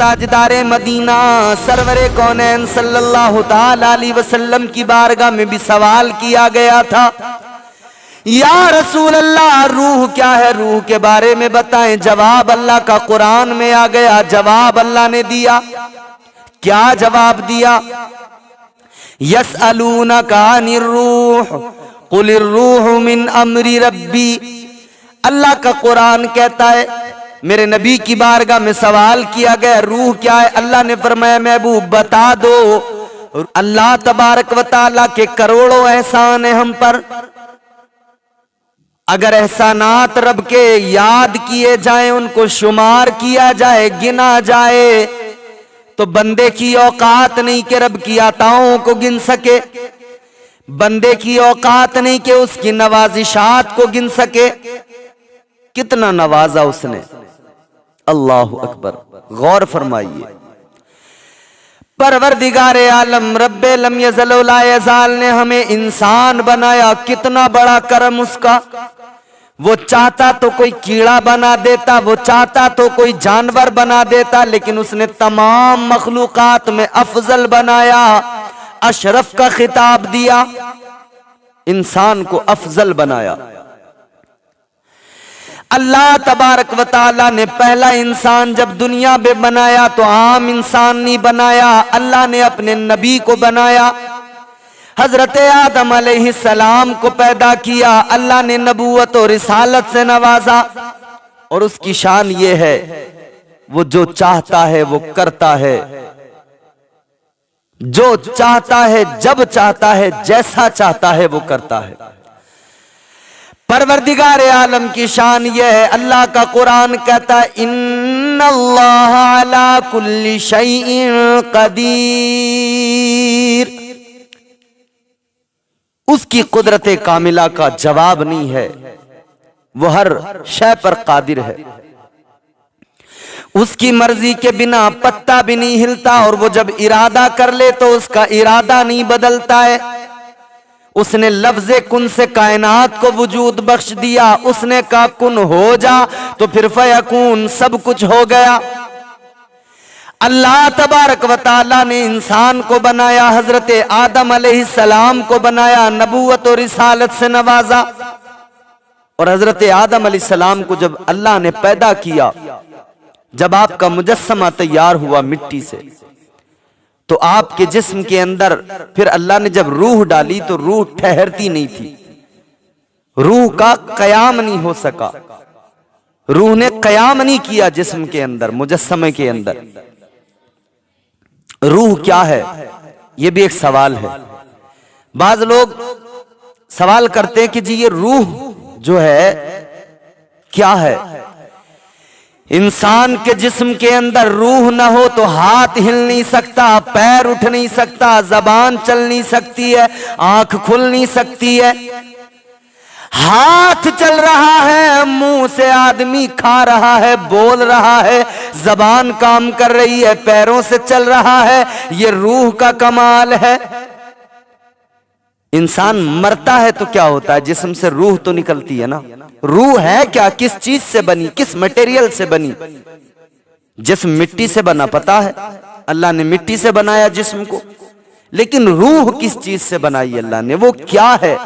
ताजदारे Medina Sarware कौनैन सल्लल्लाहु ताला अलैहि वसल्लम की बारगाह में भी सवाल किया गया था, या रसूल अल्लाह रूह क्या है, रूह के बारे में बताएं। जवाब अल्लाह का कुरान में आ गया। जवाब अल्लाह ने दिया। क्या जवाब दिया? यसअलूनका अनिर रूह कुलिर रूह मिन अमरी रब्बी। अल्लाह का कुरान कहता है, मेरे नबी की बारगाह में सवाल किया गया रूह क्या है। अल्लाह ने फरमाया महबूब बता दो, अल्लाह तबारक व तआला के करोड़ों एहसान है हम पर। अगर एहसानात रब के याद किए जाएं, उनको शुमार किया जाए, गिना जाए, तो बंदे की औकात नहीं कि रब की अताओं को गिन सके, बंदे की औकात नहीं कि उसकी नवाजिशात को गिन सके। कितना नवाजा उसने, अल्लाहु अकबर। गौर फरमाइए, परवरदिगारे आलम रब्बे लम यज़ल व ला यज़ाल ने हमें इंसान बनाया, कितना बड़ा करम उसका। वो चाहता तो कोई कीड़ा बना देता, वो चाहता तो कोई जानवर बना देता, लेकिन उसने तमाम मखलूकात में अफजल बनाया, अशरफ का खिताब दिया, इंसान को अफजल बनाया। अल्लाह तबारक व तआला ने पहला इंसान जब दुनिया में बनाया तो आम इंसान नहीं बनाया, अल्लाह ने अपने नबी को बनाया। हजरत आदम अलैहिस्सलाम को पैदा किया, अल्लाह ने नबूवत और रिसालत से नवाजा। और उसकी शान ये है, वो जो चाहता है वो करता है, जो चाहता है जब चाहता है जैसा चाहता है वो करता है। परवरदिगार आलम की शान यह है, अल्लाह का कुरान कहता है इन्नल्लाह अला कुल्ली शैइन कदीर। उसकी कुदरत कामिला का जवाब नहीं है, वो हर शय पर कादिर है। उसकी मर्जी के बिना पत्ता भी नहीं हिलता, और वो जब इरादा कर ले तो उसका इरादा नहीं बदलता है। उसने लफ्ज़े कुन से कायनात को वजूद बख्श दिया, उसने कहा कुन हो जा तो फिर फयकून, सब कुछ हो गया। अल्लाह तबारक व तआला ने इंसान को बनाया, हजरत आदम अलैहिस्सलाम को बनाया, नबूवत और रिसालत से नवाजा। और हजरत आदम अलैहिस्सलाम को जब अल्लाह ने पैदा किया, जब आपका मुजस्समा तैयार हुआ मिट्टी से, तो आपके जिस्म के अंदर फिर अल्लाह ने जब रूह डाली तो रूह ठहरती नहीं थी, रूह का कयाम नहीं हो सका, रूह ने कयाम नहीं किया जिस्म के अंदर, मुजस्समे के अंदर। रूह क्या है, ये भी एक सवाल है। बाज लोग सवाल करते हैं कि जी ये रूह जो है क्या है। इंसान के जिस्म के अंदर रूह ना हो तो हाथ हिल नहीं सकता, पैर उठ नहीं सकता, जबान चल नहीं सकती है, आंख खुल नहीं सकती है। हाथ चल रहा है, मुंह से आदमी खा रहा है, बोल रहा है, जबान काम कर रही है, पैरों से चल रहा है, ये रूह का कमाल है। इंसान मरता है तो क्या होता है, जिस्म से रूह तो निकलती है ना। रूह है क्या, किस चीज से बनी, किस मटेरियल से बनी। जिस्म मिट्टी से बना, पता है, अल्लाह ने मिट्टी से बनाया जिस्म को, लेकिन रूह किस चीज से बनाई अल्लाह ने, वो क्या है,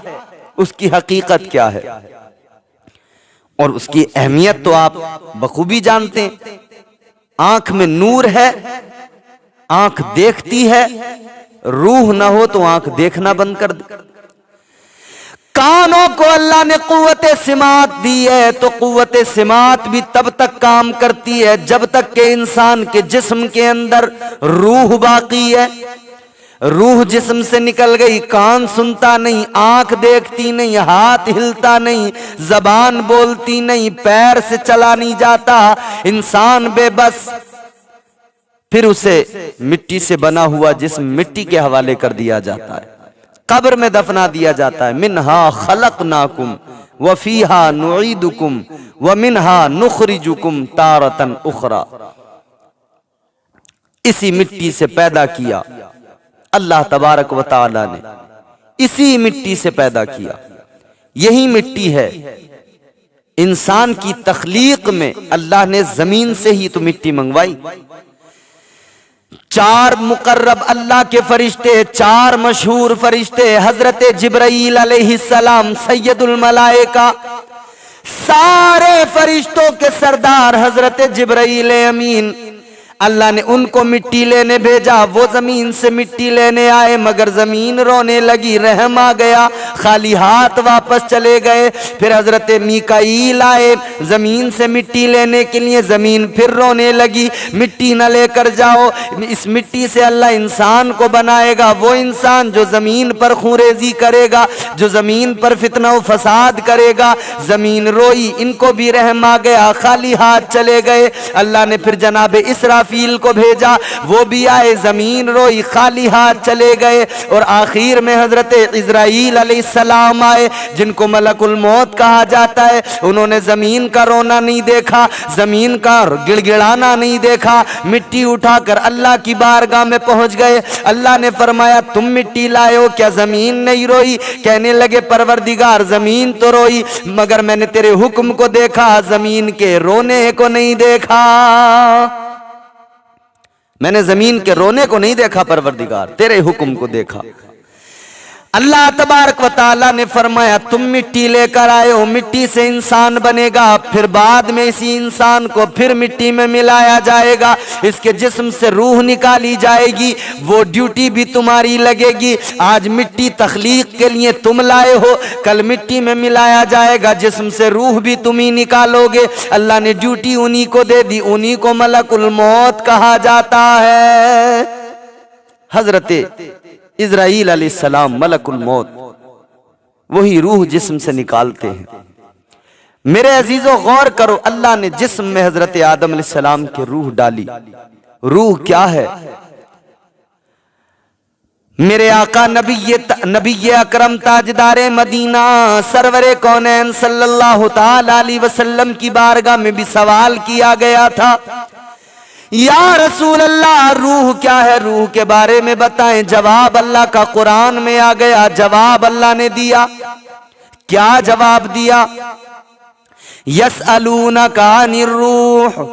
उसकी हकीकत क्या है, और उसकी अहमियत तो आप बखूबी जानते हैं। आंख में नूर है, आंख देखती है, रूह ना हो तो आंख देखना बंद कर दे। कानों को अल्लाह ने कुव्वत सिमात दी है, तो कुव्वत सिमात भी तब तक काम करती है जब तक के इंसान के जिस्म के अंदर रूह बाकी है। रूह जिस्म से निकल गई, कान सुनता नहीं, आंख देखती नहीं, हाथ हिलता नहीं, जबान बोलती नहीं, पैर से चला नहीं जाता, इंसान बेबस। फिर उसे मिट्टी से बना हुआ जिस्म मिट्टी के हवाले कर दिया जाता है, कब्र में दफना दिया जाता है। मिन्हा खलकनाकुम व फीहा नुईदुकुम व मिन्हा नुखरिजुकुम तारतन उखरा। इसी मिट्टी से पैदा किया अल्लाह तबारक व तआला ने, इसी मिट्टी से पैदा किया। यही मिट्टी है इंसान की तख्लीक में, अल्लाह ने जमीन से ही तो मिट्टी मंगवाई। चार मुकर्रब अल्लाह के फरिश्ते, चार मशहूर फरिश्ते, हजरत जिब्राईल अलैहिस्सलाम सैयदुल मलाइका, सारे फरिश्तों के सरदार हजरत जिब्राईल अमीन, अल्लाह ने उनको मिट्टी लेने भेजा। वो जमीन से मिट्टी लेने आए मगर जमीन रोने लगी, रहम आ गया, खाली हाथ वापस चले गए। फिर हजरत मीकाईल आए जमीन से मिट्टी लेने के लिए, जमीन फिर रोने लगी, मिट्टी न लेकर जाओ, इस मिट्टी से अल्लाह इंसान को बनाएगा, वो इंसान जो जमीन पर खूरेजी करेगा, जो जमीन पर फितना व फसाद करेगा। जमीन रोई, इनको भी रहम आ गया, खाली हाथ चले गए। अल्लाह ने फिर जनाब इसराफील को भेजा, वो भी आए, जमीन रोई, खाली हाथ चले गए। और आखिर में हजरत इजराइल अलैहिस्सलाम आए, जिनको मलकुल मौत कहा जाता है। उन्होंने जमीन का रोना नहीं देखा, जमीन का गिड़गिड़ाना नहीं देखा, मिट्टी उठाकर अल्लाह की बारगाह में पहुंच गए। अल्लाह ने फरमाया तुम मिट्टी लाए हो, क्या जमीन नहीं रोई? कहने लगे परवरदिगार जमीन तो रोई मगर मैंने तेरे हुक्म को देखा, जमीन के रोने को नहीं देखा। मैंने जमीन के रोने को नहीं देखा परवरदिगार, तेरे हुक्म को देखा। अल्लाह तबारक व तआला ने फरमाया तुम मिट्टी लेकर आए हो, मिट्टी से इंसान बनेगा, फिर बाद में इसी इंसान को फिर मिट्टी में मिलाया जाएगा, इसके जिस्म से रूह निकाली जाएगी, वो ड्यूटी भी तुम्हारी लगेगी। आज मिट्टी तख्लीक के लिए तुम लाए हो, कल मिट्टी में मिलाया जाएगा, जिस्म से रूह भी तुम ही निकालोगे। अल्लाह ने ड्यूटी उन्हीं को दे दी, उन्हीं को मलकुल मौत कहा जाता है। हजरत इजराइल अलैहिस्सलाम मलकुल मौत, वही रूह जिस्म से निकालते हैं। मेरे अजीजों गौर करो, अल्लाह ने जिस्म में हजरत आदम अलैहिस्सलाम की रूह डाली। रूह क्या है? मेरे आका नबी अकरम ताजदारे मदीना सरवरे कौनैन सल्लल्लाहु ताला अलैहि वसल्लम की बारगाह में भी सवाल किया गया था, या रसूल अल्लाह रूह क्या है, रूह के बारे में बताएं। जवाब अल्लाह का कुरान में आ गया, जवाब अल्लाह ने दिया। क्या जवाब दिया? यसअलूनका अनिर रूह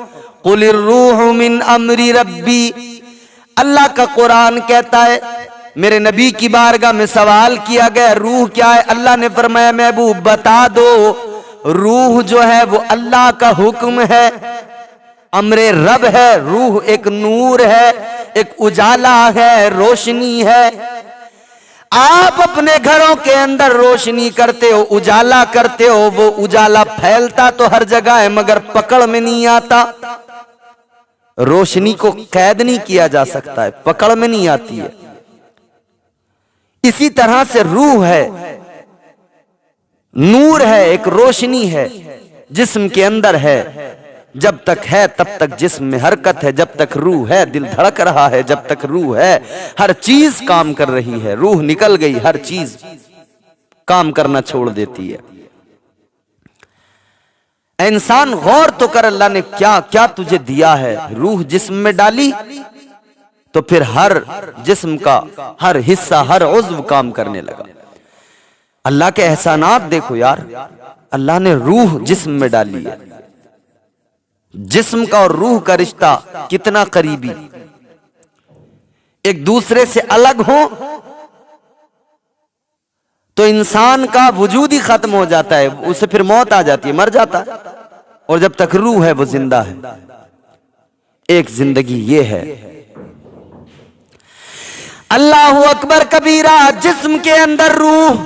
कुलिर रूह मिन अमरी रब्बी। अल्लाह का कुरान कहता है, मेरे नबी की बारगाह में सवाल किया गया रूह क्या है। अल्लाह ने फरमाया महबूब बता दो, रूह जो है वो अल्लाह का हुक्म है, अमरे रब है। रूह एक नूर है, एक उजाला है, रोशनी है। आप अपने घरों के अंदर रोशनी करते हो, उजाला करते हो, वो उजाला फैलता तो हर जगह है मगर पकड़ में नहीं आता। रोशनी को कैद नहीं किया जा सकता है, पकड़ में नहीं आती है। इसी तरह से रूह है, नूर है, एक रोशनी है, जिस्म के अंदर है। जब तक है तब तक जिस्म में हरकत है, जब तक रूह है दिल धड़क रहा है, जब तक रूह है हर चीज काम कर रही है। रूह निकल गई, हर चीज काम करना छोड़ देती है। इंसान गौर तो कर, अल्लाह ने क्या क्या तुझे दिया है। रूह जिस्म में डाली तो फिर हर जिस्म का हर हिस्सा, हर उज़्व काम करने लगा। अल्लाह के एहसानात देखो यार, अल्लाह ने रूह जिस्म में डाली है। जिस्म का और रूह का रिश्ता कितना करीबी, एक दूसरे से अलग हो तो इंसान का वजूद ही खत्म हो जाता है, उसे फिर मौत आ जाती है, मर जाता है। और जब तक रूह है वो जिंदा है। एक जिंदगी ये है। अल्लाहु अकबर कबीरा। जिस्म के अंदर रूह,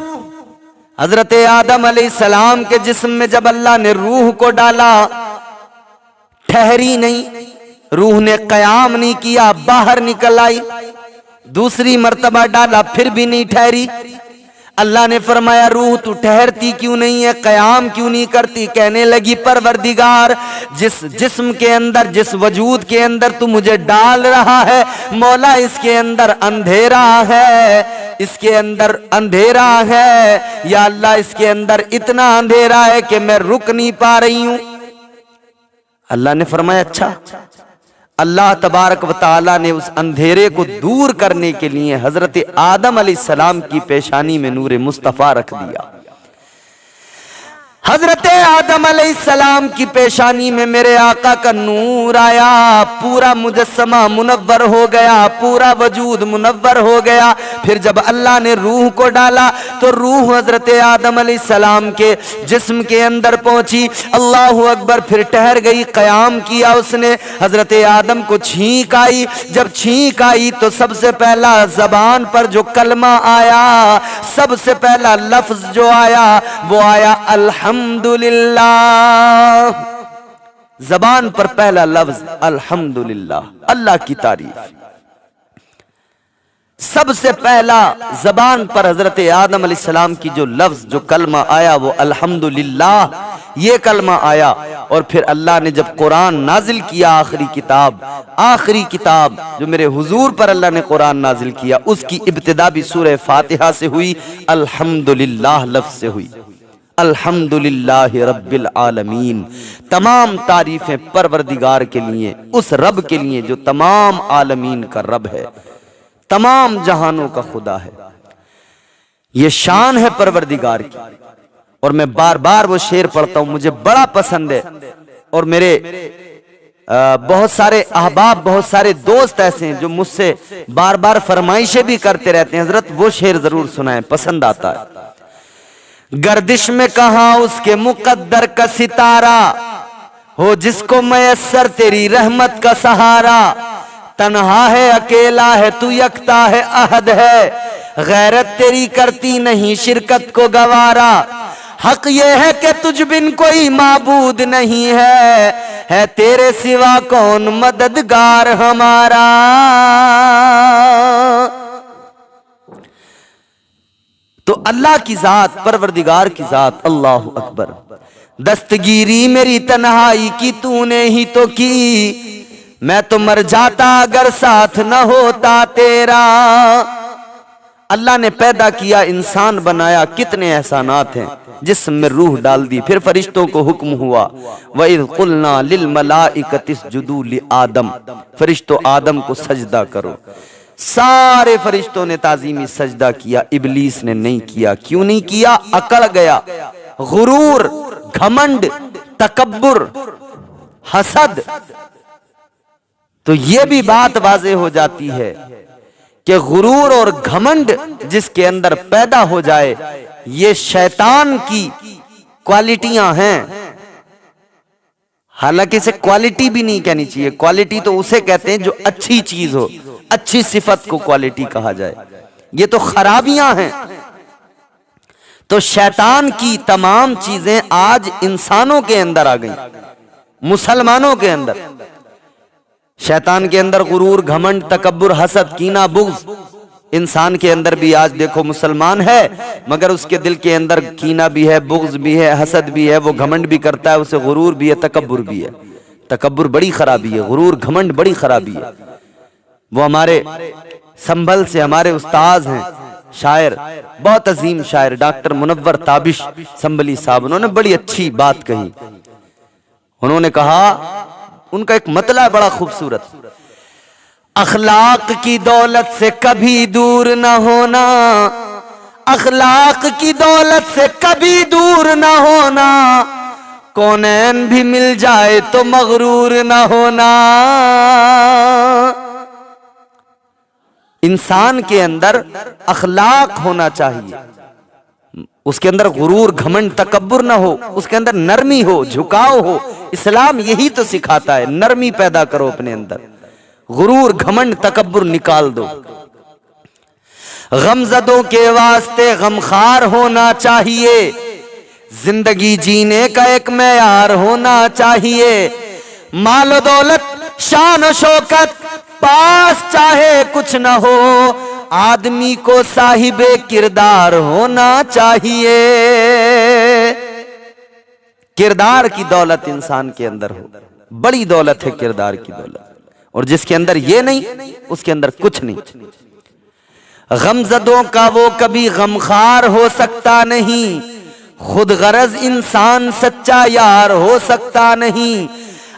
हजरत आदम अलैहिस्सलाम के जिस्म में जब अल्लाह ने रूह को डाला, ठहरी नहीं, रूह ने कयाम नहीं किया, बाहर निकल आई। दूसरी मर्तबा डाला, फिर भी नहीं ठहरी। अल्लाह ने फरमाया रूह तू ठहरती क्यों नहीं है, कयाम क्यों नहीं करती? कहने लगी परवरदिगार, जिस जिस्म के अंदर, जिस वजूद के अंदर तू मुझे डाल रहा है मौला, इसके अंदर अंधेरा है, इसके अंदर अंधेरा है या अल्लाह, इसके अंदर इतना अंधेरा है कि मैं रुक नहीं पा रही हूं। अल्लाह ने फरमाया अच्छा। अल्लाह तबारक व तआला ने उस अंधेरे को दूर करने के लिए हजरत आदम अलैहिस्सलाम की पेशानी में नूरे मुस्तफा रख दिया। हजरत आदम अलैहिस्सलाम की पेशानी में मेरे आका का नूर आया, पूरा मुजस्समा मुनव्वर हो गया, पूरा वजूद मुनव्वर हो गया। फिर जब अल्लाह ने रूह को डाला तो रूह हजरत आदम अलैहिस्सलाम के जिस्म के अंदर पहुंची। अल्लाहु अकबर। फिर ठहर गई, कयाम किया उसने। हजरत आदम को छींक आई। जब छींक आई तो सबसे पहला जबान पर जो कलमा आया, सबसे पहला लफ्ज जो आया वो आया अल्हम्दुलिल्लाह। जबान पर पहला लफ्ज अल्हम्दुलिल्लाह, अल्लाह की तारीफ। सबसे पहला जबान पर हजरत आदम अलैहिस्सलाम की जो लफ्ज जो कलमा आया वो अल्हम्दुलिल्लाह, ये कलमा आया। और फिर अल्लाह ने जब कुरान नाजिल किया, आखिरी किताब जो मेरे हुजूर पर अल्लाह ने कुरान नाजिल किया, उसकी इब्तिदा भी सूरह फातिहा से हुई, अल्हम्दुलिल्लाह लफ्ज से हुई। अल्हम्दुलिल्लाहि रब्बिल आलमीन। तमाम तारीफें परवरदिगार के लिए, उस रब के लिए जो तमाम आलमीन का रब है, तमाम जहानों का खुदा है। ये शान है परवरदिगार की। और मैं बार बार वो शेर पढ़ता हूं, मुझे बड़ा पसंद है। और मेरे बहुत सारे अहबाब, बहुत सारे दोस्त ऐसे हैं जो मुझसे बार बार फरमाइशें भी करते रहते हैं, हजरत वो शेर जरूर सुनाएं, पसंद आता है। गर्दिश में कहा उसके मुकद्दर का सितारा, हो जिसको मयस्सर तेरी रहमत का सहारा। तन्हा है, अकेला है, तू यकता है, अहद है, गैरत तेरी करती नहीं शिरकत को गवारा। हक ये है कि तुझ बिन कोई माबूद नहीं है तेरे सिवा कौन मददगार हमारा। तो अल्लाह की जात, परवरदिगार की जात, अल्लाहु अकबर। दस्तगीरी मेरी तन्हाई की तूने ही तो की, मैं तो मर जाता अगर साथ न होता तेरा। अल्लाह ने पैदा किया, इंसान बनाया, कितने एहसानात हैं। जिस्म में रूह डाल दी, फिर फरिश्तों को हुक्म हुआ, वइज़ क़ुलना लिल मलाइकति इसजुदू लि आदम, फरिश्तों आदम को सजदा करो। सारे फरिश्तों ने ताजीमी सजदा किया, इबलीस ने नहीं किया। क्यों नहीं किया? अकड़ गया। गुरूर, घमंड, तकब्बुर, हसद। तो ये भी बात वाज़े हो जाती है कि गुरूर और घमंड जिसके अंदर पैदा हो जाए, ये शैतान की क्वालिटियां हैं। हालांकि इसे क्वालिटी भी नहीं कहनी चाहिए, क्वालिटी तो उसे कहते हैं जो अच्छी चीज हो, अच्छी सिफत को क्वालिटी कहा जाए। ये तो खराबियां हैं। तो शैतान की तमाम चीजें आज इंसानों के अंदर आ गई, मुसलमानों के अंदर। शैतान के अंदर गुरूर, घमंड, तकब्बुर, हसद, कीना, बुग़्ज़। इंसान के अंदर भी आज देखो मुसलमान है मगर उसके दिल के अंदर कीना भी है, बुग़्ज़ भी है, हसद भी है, वो घमंड भी करता है, उसे गुरूर भी है, तकब्बुर भी है। तकब्बुर बड़ी खराबी है, गुरूर, घमंड बड़ी खराबी है। वो हमारे संभल से हमारे उस्ताद हैं, शायर, बहुत अजीम शायर डॉक्टर मुनव्वर ताबिश संभली साहब, उन्होंने बड़ी अच्छी बात कही। उन्होंने कहा, उनका एक मतला है बड़ा खूबसूरत, अखलाक की दौलत से कभी दूर न होना, अखलाक की दौलत से कभी दूर न होना, कौनैन भी मिल जाए तो मगरूर न होना। इंसान के अंदर अखलाक होना चाहिए, उसके अंदर गुरूर, घमंड, तकब्बुर ना हो, उसके अंदर नरमी हो, झुकाव हो। इस्लाम यही तो सिखाता है, नरमी पैदा करो अपने अंदर, गुरूर, घमंड, तकब्बुर निकाल दो। गमज़दों के वास्ते गमखार होना चाहिए, जिंदगी जीने का एक मेयार होना चाहिए। मालो दौलत, शान और शौकत पास चाहे कुछ न हो, आदमी को साहिबे किरदार होना चाहिए। किरदार की दौलत इंसान के अंदर हो, बड़ी दौलत है किरदार की दौलत। और जिसके अंदर ये नहीं, उसके अंदर कुछ नहीं। गमज़दों का वो कभी गमखार हो सकता नहीं, खुद गरज इंसान सच्चा यार हो सकता नहीं।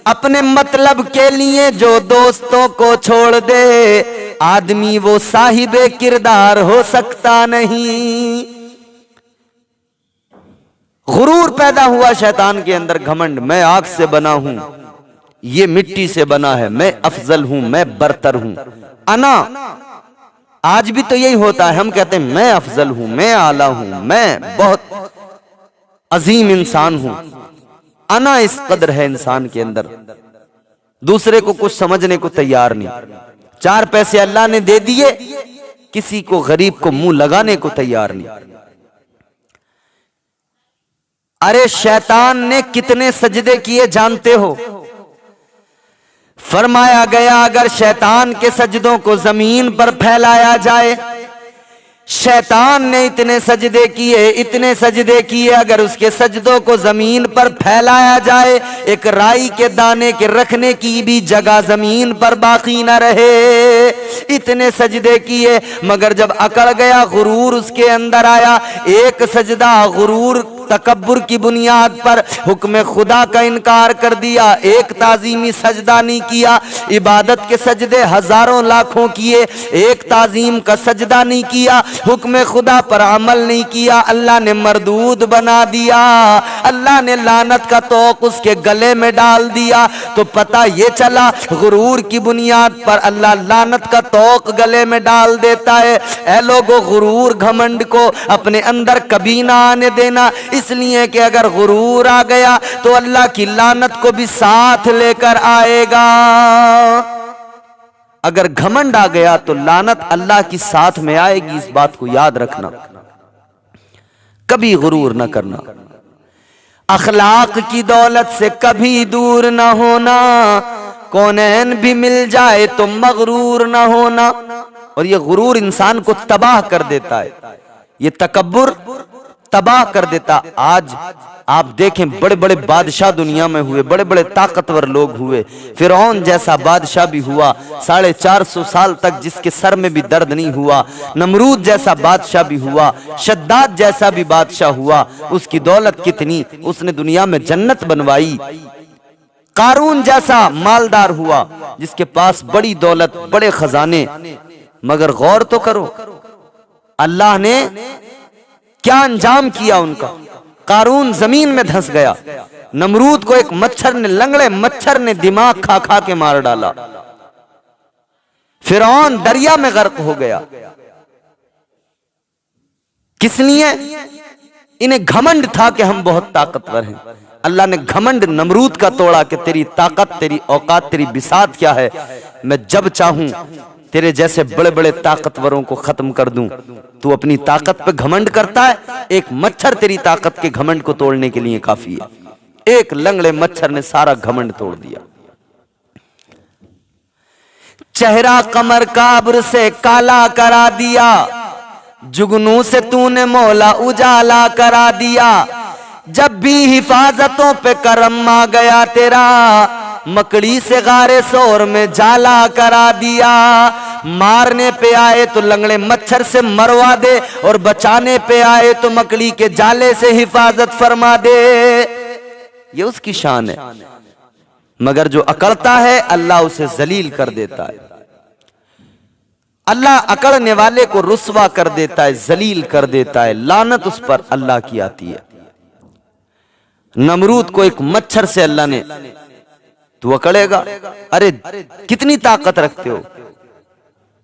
अपने मतलब के लिए जो दोस्तों को छोड़ दे, आदमी वो साहिबे किरदार हो सकता नहीं। गुरूर पैदा हुआ शैतान के अंदर, घमंड, मैं आग से बना हूं, ये मिट्टी से बना है, मैं अफजल हूं, मैं बरतर हूं। अना, आज भी तो यही होता है, हम कहते हैं मैं अफजल हूं, मैं आला हूं, मैं बहुत अजीम इंसान हूं। अना इस कदर है इंसान के अंदर, दूसरे को कुछ समझने को तैयार नहीं। 4 पैसे अल्लाह ने दे दिए, किसी को, गरीब को मुंह लगाने को तैयार नहीं। अरे शैतान ने कितने सजदे किए जानते हो? फरमाया गया अगर शैतान के सजदों को जमीन पर फैलाया जाए, शैतान ने इतने सजदे किए, इतने सजदे किए, अगर उसके सजदों को जमीन पर फैलाया जाए, एक राई के दाने के रखने की भी जगह जमीन पर बाकी न रहे, इतने सजदे किए। मगर जब अकड़ गया, गुरूर उसके अंदर आया, एक सजदा गुरूर तकब्बुर की बुनियाद पर हुक्म खुदा का इनकार कर दिया, एक ताजीमी सजदा नहीं किया। इबादत के सजदे हजारों लाखों किए, एक ताजीम का सजदा नहीं किया, हुक्म खुदा पर अमल नहीं किया, अल्लाह ने मरदूद बना दिया, अल्लाह ने लानत का तोक उसके गले में डाल दिया। तो पता ये चला गुरूर की बुनियाद पर अल्लाह लानत का तोक गले में डाल देता है। ऐ लोगों, गुरूर घमंड को अपने अंदर कभी ना आने देना, इसलिए कि अगर गुरूर आ गया तो अल्लाह की लानत को भी साथ लेकर आएगा। अगर घमंड आ गया तो लानत अल्लाह की साथ में आएगी, इस बात को याद रखना, कभी गुरूर ना करना। अखलाक की दौलत से कभी दूर ना होना, कौनैन भी मिल जाए तो मगरूर ना होना। और ये गुरूर इंसान को तबाह कर देता है, ये तकब्बुर तबाह कर देता। आज आप देखें, बड़े बड़े बादशाह दुनिया में हुए, बड़े बड़े ताकतवर लोग हुए। फिरौन जैसा बादशाह भी हुआ, 450 साल तक जिसके सर में भी दर्द नहीं हुआ। नमरूद जैसा बादशाह भी हुआ, शद्दाद जैसा भी बादशाह हुआ। उसकी दौलत कितनी, उसने दुनिया में जन्नत बनवाई। कारून जैसा मालदार हुआ, जिसके पास बड़ी दौलत, बड़े खजाने। मगर गौर तो करो, अल्लाह ने क्या अंजाम किया उनका। कारून जमीन में धंस गया, नमरूद को एक मच्छर ने, लंगड़े मच्छर ने दिमाग खा खा के मार डाला। फिरौन दरिया में गर्क हो गया। किस लिए? इन्हें घमंड था कि हम बहुत ताकतवर हैं। अल्लाह ने घमंड नमरूद का तोड़ा कि तेरी ताकत, तेरी औकात, तेरी बिसात क्या है, मैं जब चाहूं तेरे जैसे बड़े बड़े ताकतवरों को खत्म कर दूं। तू अपनी ताकत पे घमंड करता है, एक मच्छर तेरी ताकत के घमंड को तोड़ने के लिए काफी है। एक लंगड़े मच्छर ने सारा घमंड तोड़ दिया। चेहरा कमर काब्र से काला करा दिया, जुगनू से तूने मौला उजाला करा दिया। जब भी हिफाजतों पे करम आ गया तेरा, मकड़ी से गारे शोर में जाला करा दिया। मारने पे आए तो लंगड़े मच्छर से मरवा दे, और बचाने पे आए तो मकड़ी के जाले से हिफाजत फरमा दे। ये उसकी शान है। मगर जो अकड़ता है, अल्लाह उसे जलील कर देता है। अल्लाह अकड़ने वाले को रुस्वा कर देता है, जलील कर देता है। लानत उस पर अल्लाह की आती है। नमरूद को एक मच्छर से अल्लाह ने, तू अकड़ेगा? अरे कितनी ताकत रखते हो?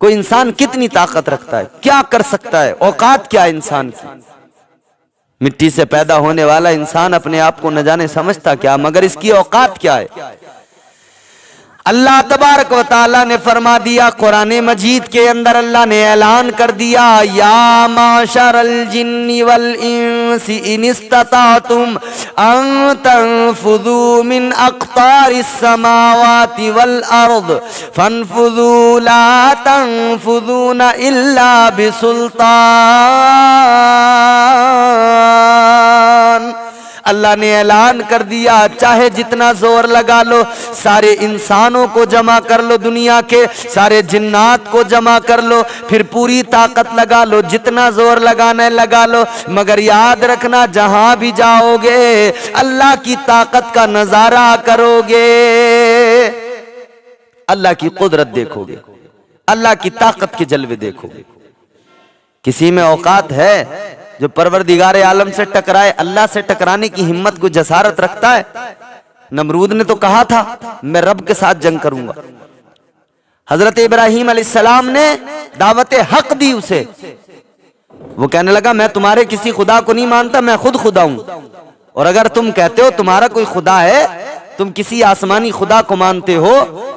कोई इंसान कितनी ताकत रखता है, क्या कर सकता है, औकात क्या है इंसान की? मिट्टी से पैदा होने वाला इंसान अपने आप को न जाने समझता क्या, मगर इसकी औकात क्या है। अल्लाह तबारक व तआला ने फरमा दिया कुरान मजीद के अंदर, अल्लाह ने ऐलान कर दिया, या माशरल जिन्नि वल इंसी इन इस्ततातुम अन तनफुदू मिन अक़तारिस समावाति वल अर्द फनफुदू ला तनफुदूना इल्ला बिसुल्तान। अल्लाह ने ऐलान कर दिया, चाहे जितना जोर लगा लो, सारे इंसानों को जमा कर लो, दुनिया के सारे जिन्नात को जमा कर लो, फिर पूरी ताकत लगा लो, जितना जोर लगाना है लगा लो, मगर याद रखना जहां भी जाओगे अल्लाह की ताकत का नजारा करोगे, अल्लाह की कुदरत देखोगे, अल्लाह की ताकत के जलवे देखोगे। किसी में औकात है जो परवरदिगार आलम से टकराए, अल्लाह से टकराने की हिम्मत को जसारत रखता है। नमरूद ने तो कहा था मैं रब के साथ जंग करूंगा। हजरत इब्राहिम अलैहिस्सलाम ने दावत हक दी उसे। वो कहने लगा मैं तुम्हारे किसी खुदा को नहीं मानता, मैं खुद खुदा हूं, और अगर तुम कहते हो तुम्हारा कोई खुदा है, तुम किसी आसमानी खुदा को मानते हो,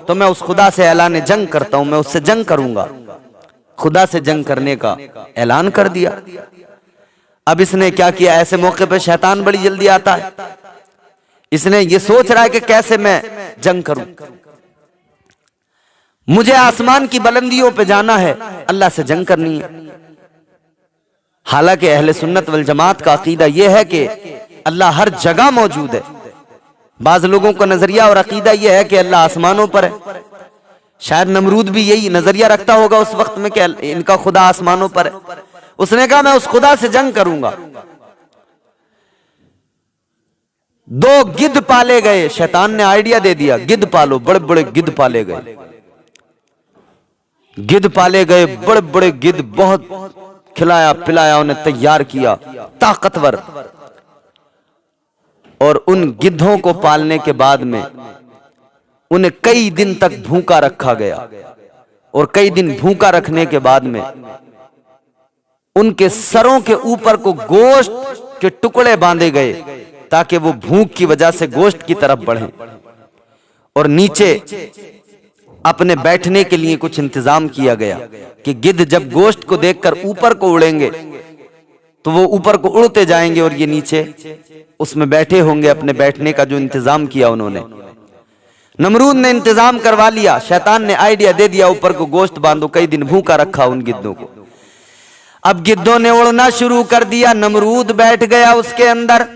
तो मैं उस खुदा से ऐलान जंग करता हूं, मैं उससे जंग करूंगा। खुदा से जंग करने का ऐलान कर दिया। अब इसने क्या किया, ऐसे मौके पे शैतान बड़ी जल्दी आता है। इसने ये सोच रहा है कि कैसे मैं जंग करूं, मुझे आसमान की बुलंदियों पे जाना है, अल्लाह से जंग करनी है। हालांकि अहले सुन्नत वल जमात का अकीदा यह है कि अल्लाह हर जगह मौजूद है। बाज लोगों का नजरिया और अकीदा यह है कि अल्लाह आसमानों पर है। शायद नमरूद भी यही नजरिया रखता होगा उस वक्त में कि इनका खुदा आसमानों पर है। उसने कहा मैं उस खुदा से जंग करूंगा। 2 गिद्ध पाले गए। शैतान ने आइडिया दे दिया, गिद्ध पालो। बड़े बड़े गिद्ध पाले गए, गिद्ध पाले गए, बड़े बड़े गिद्ध, बहुत खिलाया पिलाया, उन्हें तैयार किया, ताकतवर। और उन गिद्धों को पालने के बाद में उन्हें कई दिन तक भूखा रखा गया, और कई दिन भूखा रखने के बाद में उनके सरों के ऊपर को गोश्त के टुकड़े बांधे गए ताकि वो भूख की वजह से गोश्त की तरफ बढ़ें, और नीचे अपने बैठने के लिए कुछ इंतजाम किया गया कि गिद्ध जब गोश्त को देखकर ऊपर को उड़ेंगे तो वो ऊपर को उड़ते जाएंगे और ये नीचे उसमें बैठे होंगे। अपने बैठने का जो इंतजाम किया उन्होंने, नमरूद ने इंतजाम करवा लिया। शैतान ने आइडिया दे दिया, ऊपर को गोश्त बांधो। कई दिन भूखा रखा उन गिद्धों को। अब गिद्धों ने उड़ना शुरू कर दिया, नमरूद बैठ गया उसके अंदर।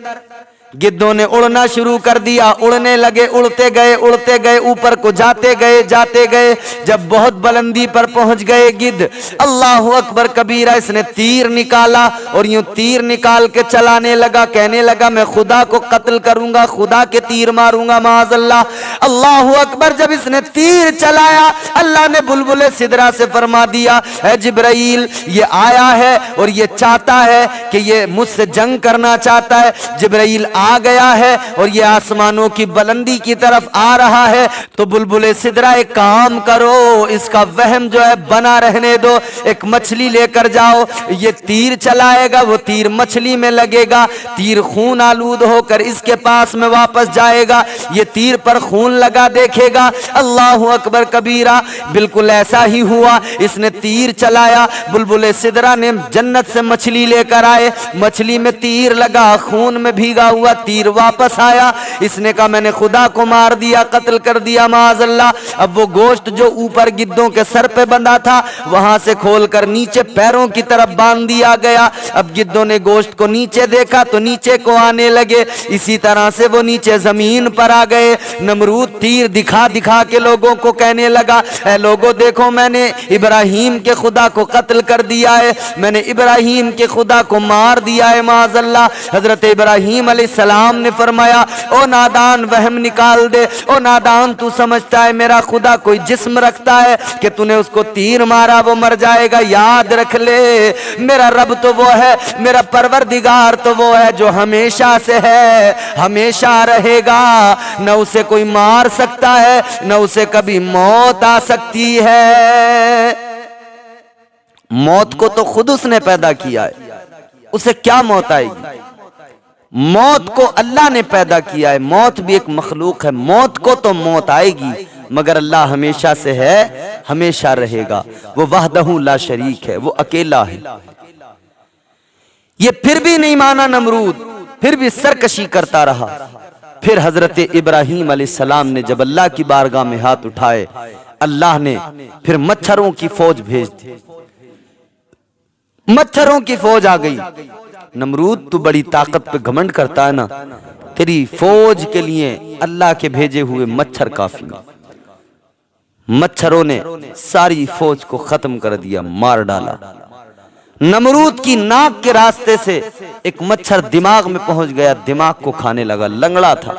गिद्धों ने उड़ना शुरू कर दिया, उड़ने लगे, उड़ते गए, ऊपर को जाते गए। जब बहुत बुलंदी पर पहुंच गए गिद्ध, अल्लाह अकबर कबीरा, इसने तीर निकाला और यूं तीर निकाल के चलाने लगा। कहने लगा मैं खुदा को कत्ल करूंगा, खुदा के तीर मारूंगा, माज़अल्लाह। अल्लाह अकबर। जब इसने तीर चलाया, अल्लाह ने बुलबुल सिदरा से फरमा दिया, ऐ जिब्राइल, ये आया है और ये चाहता है कि ये मुझसे जंग करना चाहता है। जिब्राइल आ गया है और ये आसमानों की बुलंदी की तरफ आ रहा है। तो बुलबुल सिदरा, एक काम करो, इसका वहम जो है बना रहने दो। एक मछली लेकर जाओ, ये तीर चलाएगा, वो तीर मछली में लगेगा, तीर खून आलूद होकर इसके पास में वापस जाएगा, ये तीर पर खून लगा देखेगा। अल्लाह अकबर कबीरा। बिल्कुल ऐसा ही हुआ। इसने तीर चलाया, बुलबुल सिदरा ने जन्नत से मछली लेकर आए, मछली में तीर लगा, खून में भीगा हुआ तीर वापस आया। इसने कहा मैंने खुदा को मार दिया, कत्ल कर दिया, माज़अल्लाह। अब वो गोश्त जो ऊपर गिद्धों के सर पे बंधा था, वहां से खोलकर नीचे पैरों की तरफ बांध दिया गया। अब गिद्धों ने गोश्त को नीचे देखा तो नीचे को आने लगे, इसी तरह से वो नीचे जमीन पर आ गए। नमरूद तीर दिखा दिखा के लोगों को कहने लगा, ऐ लोगों देखो, मैंने इब्राहिम के खुदा को कत्ल कर दिया है, मैंने इब्राहिम के खुदा को मार दिया है, माज़अल्लाह। हजरत इब्राहिम अलैहिस्सलाम ने फरमाया, ओ नादान, वहम निकाल दे। ओ नादान, तू समझता है मेरा खुदा कोई जिस्म रखता है कि तूने उसको तीर मारा वो मर जाएगा? याद रख ले, मेरा रब तो वो है, मेरा परवरदिगार तो वो है जो हमेशा से है, हमेशा रहेगा। न उसे कोई मार सकता है, न उसे कभी मौत आ सकती है। मौत को तो खुद उसने पैदा किया है, उसे क्या मौत आएगी? मौत को अल्लाह ने पैदा किया है। मौत भी एक मखलूक है। मौत को तो मौत आएगी, मगर अल्लाह हमेशा से है, हमेशा रहेगा। वो वहदहू ला शरीक है, वो अकेला है। ये फिर भी नहीं माना नमरूद, फिर भी सरकशी करता रहा। फिर हजरत इब्राहिम अलैहिस्सलाम ने जब अल्लाह की बारगाह में हाथ उठाए, अल्लाह ने फिर मच्छरों की फौज भेज दी। मच्छरों की फौज आ गई। नमरूद, तू बड़ी ताकत पे घमंड करता है ना, तेरी फौज के लिए अल्लाह के भेजे हुए मच्छर काफी। मच्छरों ने सारी फौज को खत्म कर दिया, मार डाला। नमरूद की नाक के रास्ते से एक मच्छर दिमाग में पहुंच गया, दिमाग को खाने लगा। लंगड़ा था,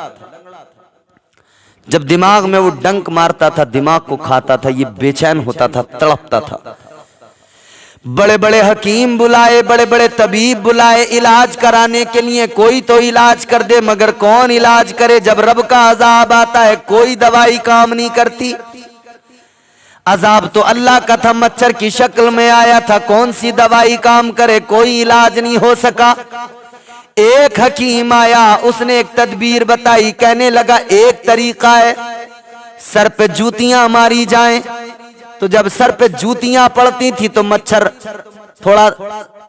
जब दिमाग में वो डंक मारता था, दिमाग को खाता था, ये बेचैन होता था, तड़पता था। बड़े बड़े हकीम बुलाए, बड़े बड़े तबीब बुलाए इलाज कराने के लिए, कोई तो इलाज कर दे, मगर कौन इलाज करे? जब रब का अजाब आता है कोई दवाई काम नहीं करती। अजाब तो अल्लाह का था, मच्छर की शक्ल में आया था, कौन सी दवाई काम करे? कोई इलाज नहीं हो सका। एक हकीम आया, उसने एक तदबीर बताई, कहने लगा एक तरीका है, सर पे जूतियां मारी जाएं। तो जब सर पे जूतियां पड़ती थी तो मच्छर थोड़ा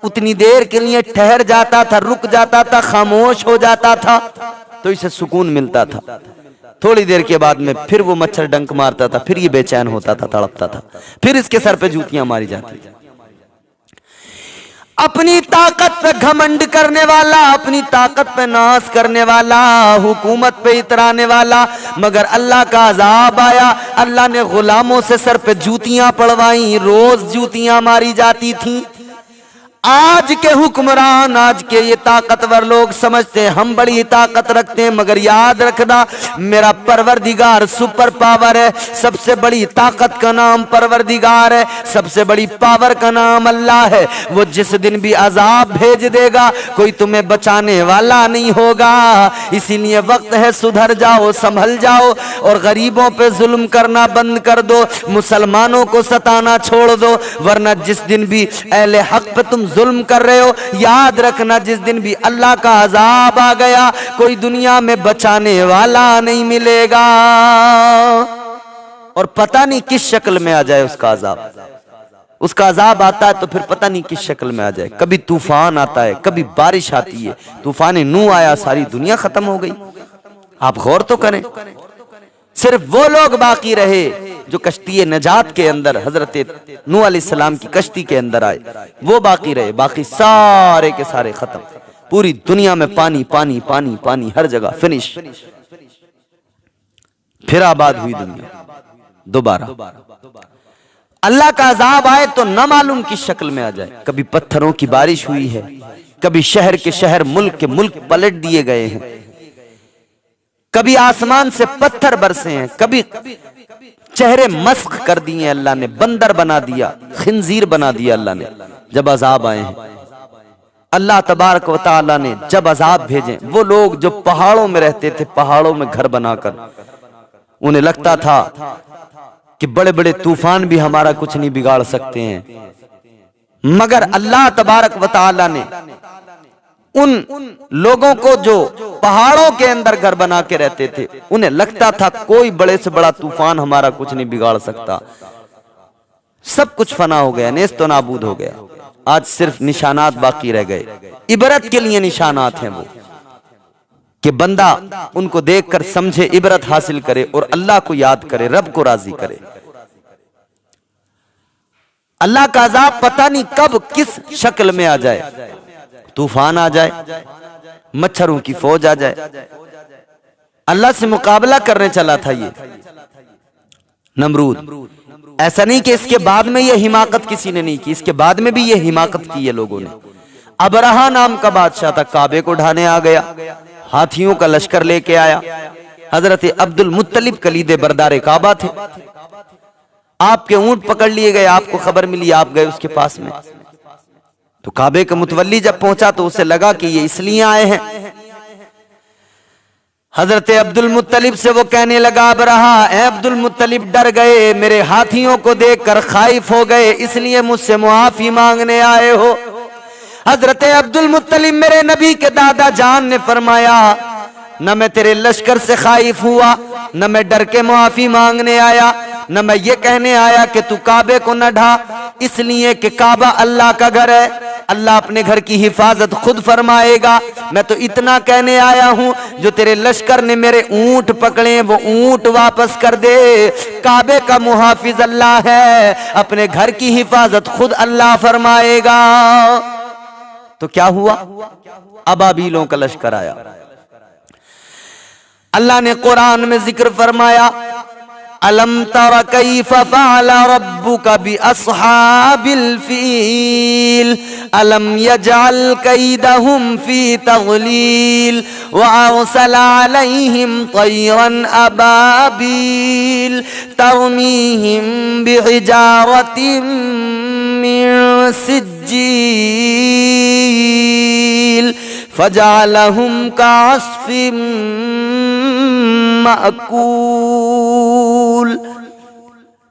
उतनी देर के लिए ठहर जाता था, रुक जाता था, खामोश हो जाता था, तो इसे सुकून मिलता था। थोड़ी देर के बाद में फिर वो मच्छर डंक मारता था, फिर ये बेचैन होता था, तड़पता था, फिर इसके सर पे जूतियां मारी जाती। अपनी ताकत पे घमंड करने वाला, अपनी ताकत पे नाश करने वाला, हुकूमत पे इतराने वाला, मगर अल्लाह का अजाब आया, अल्लाह ने गुलामों से सर पे जूतियां पड़वाई, रोज जूतियां मारी जाती थीं। आज के हुक्मरान, आज के ये ताकतवर लोग समझते हैं हम बड़ी ताकत रखते हैं, मगर याद रखना मेरा परवरदिगार सुपर पावर है। सबसे बड़ी ताकत का नाम परवरदिगार है, सबसे बड़ी पावर का नाम अल्लाह है। वो जिस दिन भी अजाब भेज देगा कोई तुम्हें बचाने वाला नहीं होगा। इसीलिए वक्त है सुधर जाओ, संभल जाओ और गरीबों पे जुल्म करना बंद कर दो, मुसलमानों को सताना छोड़ दो, वरना जिस दिन भी अहले हक पे तुम जुल्म कर रहे हो, याद रखना जिस दिन भी अल्लाह का अजाब आ गया कोई दुनिया में बचाने वाला नहीं मिलेगा। और पता नहीं किस शक्ल में आ जाए उसका अजाब। उसका अजाब आता है तो फिर पता नहीं किस शक्ल में आ जाए। कभी तूफान आता है, कभी बारिश आती है। तूफान नूह आया, सारी दुनिया खत्म हो गई। आप गौर तो करें, सिर्फ वो लोग बाकी रहे जो कश्ती नजात के अंदर, हजरत नूह अलैहिस्सलाम की कश्ती के अंदर आए, वो बाकी रहे, बाकी सारे के सारे खत्म। पूरी दुनिया में पानी पानी पानी पानी, हर जगह फिनिश। फिर आबाद हुई दुनिया दोबारा। अल्लाह का अजाब आए तो न मालूम किस शक्ल में आ जाए। कभी पत्थरों की बारिश हुई है, कभी शहर के शहर, मुल्क के मुल्क पलट दिए गए हैं, कभी आसमान से पत्थर बरसे हैं, कभी चेहरे मस्क कर दिए अल्लाह ने, बंदर बना दिया, खिंजीर बना दिया अल्लाह ने। जब अजाब आए हैं, अल्लाह तबारक व तआला ने जब अजाब भेजे, वो लोग जो पहाड़ों में रहते थे, पहाड़ों में घर बनाकर, उन्हें लगता था कि बड़े बड़े तूफान भी हमारा कुछ नहीं बिगाड़ सकते हैं, मगर अल्लाह तबारक व तआला ने उन लोगों को जो पहाड़ों के अंदर घर बना के रहते थे, उन्हें लगता था कोई बड़े से बड़ा तूफान हमारा कुछ नहीं बिगाड़ सकता। सब कुछ फना हो गया, नेस्त तो नाबूद हो गया। आज सिर्फ निशानात बाकी रह गए। इबरत के लिए निशानात हैं वो, कि बंदा उनको देखकर समझे, इबरत हासिल करे और अल्लाह को याद करे, रब को राजी करे। अल्लाह का अजाब पता नहीं कब किस शक्ल में आ जाए। तूफान आ जाए, मच्छरों की फौज आ जाए। अल्लाह से मुकाबला करने चला था ये नमरूद। ऐसा नहीं कि इसके बाद में ये हिमाकत किसी ने नहीं की, इसके बाद में भी ये हिमाकत की है लोगों ने। अबरहा नाम का बादशाह था, काबे को ढाने आ गया, हाथियों का लश्कर लेके आया। हजरत अब्दुल मुत्तलिब कलीदे बरदारे काबा थे। आपके ऊंट पकड़ लिए गए, आपको खबर मिली, आप गए उसके पास में। तो काबे का मुतवल्ली जब पहुंचा तो उसे लगा कि ये इसलिए आए हैं। हजरत अब्दुल मुत्तलिब से वो कहने लगा, अब रहा ए अब्दुल मुत्तलिब, डर गए, मेरे हाथियों को देखकर खाइफ हो गए, इसलिए मुझसे मुआफी मांगने आए हो। हजरत अब्दुल मुत्तलिब, मेरे नबी के दादा जान ने फरमाया, न मैं तेरे लश्कर से खाइफ हुआ, न मैं डर के मुआफी मांगने आया, न मैं ये कहने आया कि तू काबे को न ढा, इसलिए कि काबा अल्लाह का घर है, अल्लाह अपने घर की हिफाजत खुद फरमाएगा। मैं तो इतना कहने आया हूं, जो तेरे लश्कर ने मेरे ऊंट पकड़े वो ऊंट वापस कर दे। काबे का मुहाफिज अल्लाह है, अपने घर की हिफाजत खुद अल्लाह फरमाएगा। तो क्या हुआ? अबाबीलों का लश्कर आया। अल्लाह ने कुरान में जिक्र फरमाया, अलम तरा कैफ फ़अल रब्बुका बि अस्हाबिल फील अलम यजअल कैदहुम फी तग़लील व अरसल अलैहिम तयरन अबाबील तरमीहिम बिहिजारतिन मिन सिज्जील फजअलहुम कअस्फिम माकूल।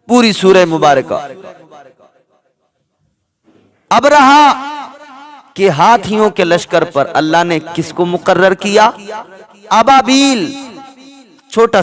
पूरी सूरह मुबारका। अब रहा कि हाथियों के लश्कर पर अल्लाह ने किसको मुकर्रर किया? अबाबील, छोटा